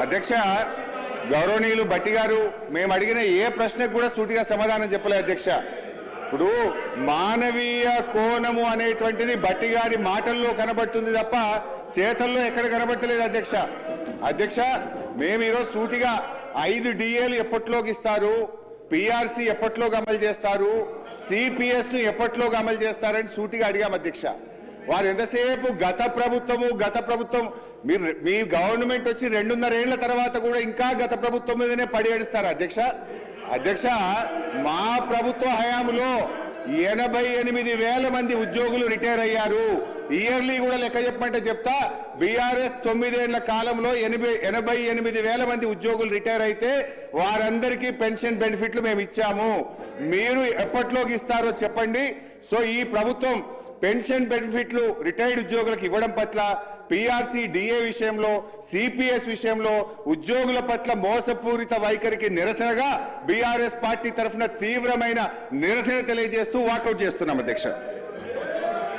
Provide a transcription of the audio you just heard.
అధ్యక్ష గౌరవనీయులు భట్టి గారు మేము అడిగిన ఏ ప్రశ్నకు కూడా సూటిగా సమాధానం చెప్పలేదు అధ్యక్ష. ఇప్పుడు మానవీయ కోణము అనేటువంటిది భట్టి గారి మాటల్లో కనబడుతుంది తప్ప చేతల్లో ఎక్కడ కనబడతలేదు అధ్యక్ష. అధ్యక్ష మేము ఈరోజు సూటిగా 5 DAలు ఎప్పట్లోకి ఇస్తారు, PRC ఎప్పట్లోకి అమలు చేస్తారు, CPS ను ఎప్పట్లోకి అమలు చేస్తారని సూటిగా అడిగాం అధ్యక్ష. వారు ఎంతసేపు గత ప్రభుత్వం మీ గవర్నమెంట్ వచ్చి 2.5 ఏళ్ల తర్వాత కూడా ఇంకా గత ప్రభుత్వం మీదనే పడి ఏడుస్తారు అధ్యక్ష. అధ్యక్ష మా ప్రభుత్వ హయాంలో 88,000 మంది ఉద్యోగులు రిటైర్ అయ్యారు. ఇయర్లీ కూడా లెక్క చెప్పమంటే చెప్తా. BRS 9 ఏళ్ల కాలంలో 88,000 మంది ఉద్యోగులు రిటైర్ అయితే వారందరికీ పెన్షన్ బెనిఫిట్లు మేము ఇచ్చాము. మీరు ఎప్పట్లోకి ఇస్తారో చెప్పండి. సో ఈ ప్రభుత్వం పెన్షన్ బెనిఫిట్లు రిటైర్డ్ ఉద్యోగులకు ఇవ్వడం పట్ల, PRC DA విషయంలో, CPS విషయంలో ఉద్యోగుల పట్ల మోసపూరిత వైఖరికి నిరసనగా BRS పార్టీ తరఫున తీవ్రమైన నిరసన తెలియజేస్తూ వాకౌట్ చేస్తున్నాం అధ్యక్ష.